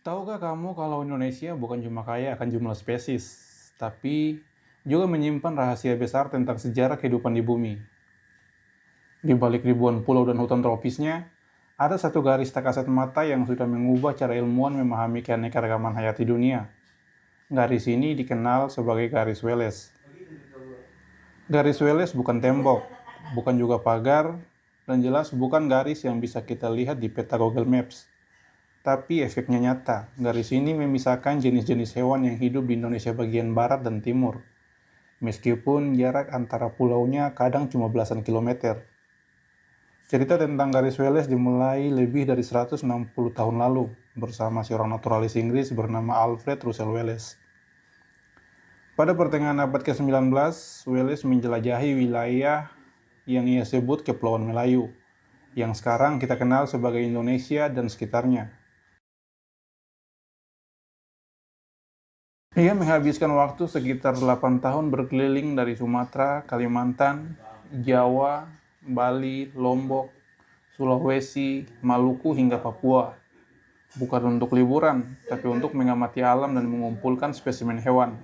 Tahukah kamu kalau Indonesia bukan cuma kaya akan jumlah spesies, tapi juga menyimpan rahasia besar tentang sejarah kehidupan di bumi. Di balik ribuan pulau dan hutan tropisnya, ada satu garis tak kasat mata yang sudah mengubah cara ilmuwan memahami keanekaragaman hayati dunia. Garis ini dikenal sebagai garis Wallace. Garis Wallace bukan tembok, bukan juga pagar, dan jelas bukan garis yang bisa kita lihat di peta Google Maps. Tapi efeknya nyata. Garis ini memisahkan jenis-jenis hewan yang hidup di Indonesia bagian barat dan timur. Meskipun jarak antara pulaunya kadang cuma belasan kilometer. Cerita tentang garis Wallace dimulai lebih dari 160 tahun lalu bersama seorang naturalis Inggris bernama Alfred Russel Wallace. Pada pertengahan abad ke-19, Wallace menjelajahi wilayah yang ia sebut Kepulauan Melayu, yang sekarang kita kenal sebagai Indonesia dan sekitarnya. Ia menghabiskan waktu sekitar 8 tahun berkeliling dari Sumatera, Kalimantan, Jawa, Bali, Lombok, Sulawesi, Maluku hingga Papua. Bukan untuk liburan, tapi untuk mengamati alam dan mengumpulkan spesimen hewan.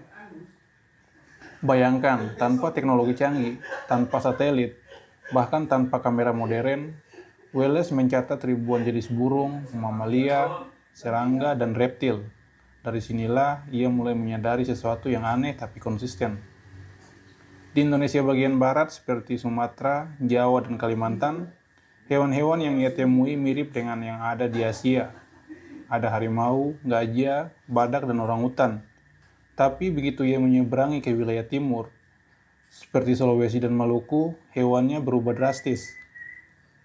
Bayangkan, tanpa teknologi canggih, tanpa satelit, bahkan tanpa kamera modern, Wallace mencatat ribuan jenis burung, mamalia, serangga, dan reptil. Dari sinilah ia mulai menyadari sesuatu yang aneh tapi konsisten. Di Indonesia bagian barat seperti Sumatera, Jawa, dan Kalimantan, hewan-hewan yang ia temui mirip dengan yang ada di Asia. Ada harimau, gajah, badak, dan orangutan. Tapi begitu ia menyeberangi ke wilayah timur, seperti Sulawesi dan Maluku, hewannya berubah drastis.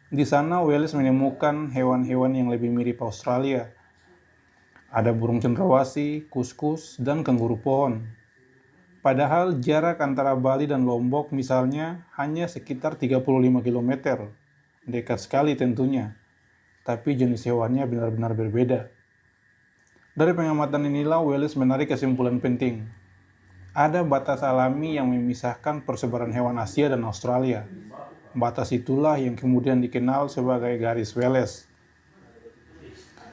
Di sana Wallace menemukan hewan-hewan yang lebih mirip Australia. Ada burung cendrawasih, kuskus, dan kanguru pohon. Padahal jarak antara Bali dan Lombok misalnya hanya sekitar 35 km. Dekat sekali tentunya. Tapi jenis hewannya benar-benar berbeda. Dari pengamatan inilah Wallace menarik kesimpulan penting. Ada batas alami yang memisahkan persebaran hewan Asia dan Australia. Batas itulah yang kemudian dikenal sebagai garis Wallace.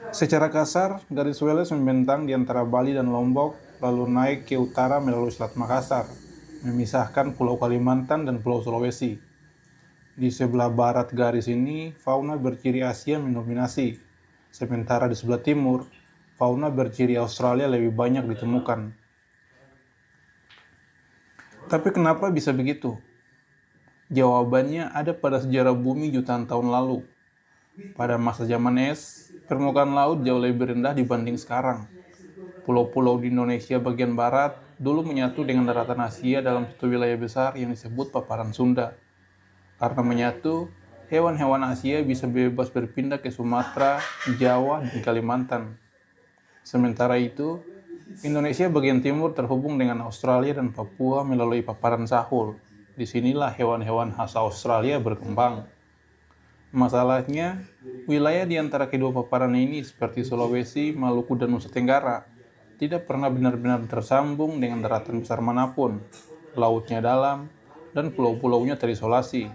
Secara kasar, garis Wallace membentang di antara Bali dan Lombok, lalu naik ke utara melalui Selat Makassar, memisahkan Pulau Kalimantan dan Pulau Sulawesi. Di sebelah barat garis ini, fauna berciri Asia mendominasi, sementara di sebelah timur, fauna berciri Australia lebih banyak ditemukan. Tapi kenapa bisa begitu? Jawabannya ada pada sejarah bumi jutaan tahun lalu. Pada masa zaman es, permukaan laut jauh lebih rendah dibanding sekarang. Pulau-pulau di Indonesia bagian barat dulu menyatu dengan daratan Asia dalam satu wilayah besar yang disebut paparan Sunda. Karena menyatu, hewan-hewan Asia bisa bebas berpindah ke Sumatera, Jawa, dan Kalimantan. Sementara itu, Indonesia bagian timur terhubung dengan Australia dan Papua melalui paparan Sahul. Disinilah hewan-hewan khas Australia berkembang. Masalahnya, wilayah di antara kedua paparan ini seperti Sulawesi, Maluku, dan Nusa Tenggara tidak pernah benar-benar tersambung dengan daratan besar manapun. Lautnya dalam, dan pulau-pulaunya terisolasi.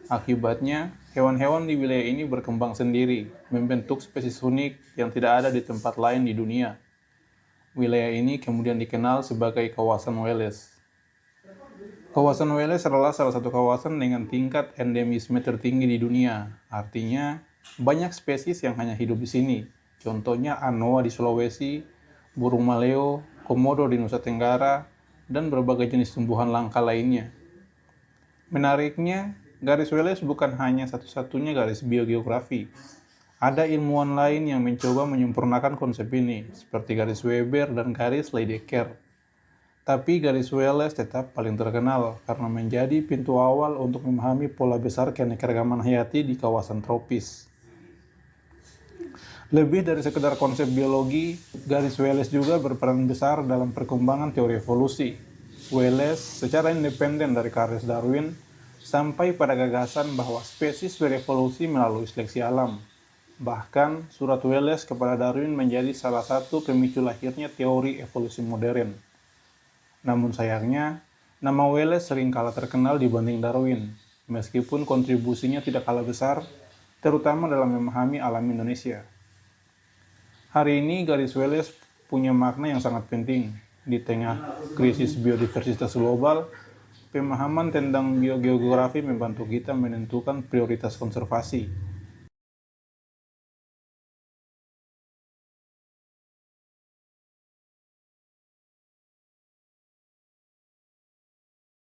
Akibatnya, hewan-hewan di wilayah ini berkembang sendiri, membentuk spesies unik yang tidak ada di tempat lain di dunia. Wilayah ini kemudian dikenal sebagai kawasan Wallace. Kawasan Wallace adalah salah satu kawasan dengan tingkat endemisme tertinggi di dunia. Artinya, banyak spesies yang hanya hidup di sini. Contohnya anoa di Sulawesi, burung maleo, komodo di Nusa Tenggara, dan berbagai jenis tumbuhan langka lainnya. Menariknya, garis Wallace bukan hanya satu-satunya garis biogeografi. Ada ilmuwan lain yang mencoba menyempurnakan konsep ini, seperti garis Weber dan garis Lydekker. Tapi garis Wallace tetap paling terkenal karena menjadi pintu awal untuk memahami pola besar keanekaragaman hayati di kawasan tropis. Lebih dari sekedar konsep biologi, garis Wallace juga berperan besar dalam perkembangan teori evolusi. Wallace secara independen dari Charles Darwin sampai pada gagasan bahwa spesies berevolusi melalui seleksi alam. Bahkan, surat Wallace kepada Darwin menjadi salah satu pemicu lahirnya teori evolusi modern. Namun sayangnya, nama Wallace sering kalah terkenal dibanding Darwin, meskipun kontribusinya tidak kalah besar, terutama dalam memahami alam Indonesia. Hari ini garis Wallace punya makna yang sangat penting. Di tengah krisis biodiversitas global, pemahaman tentang biogeografi membantu kita menentukan prioritas konservasi.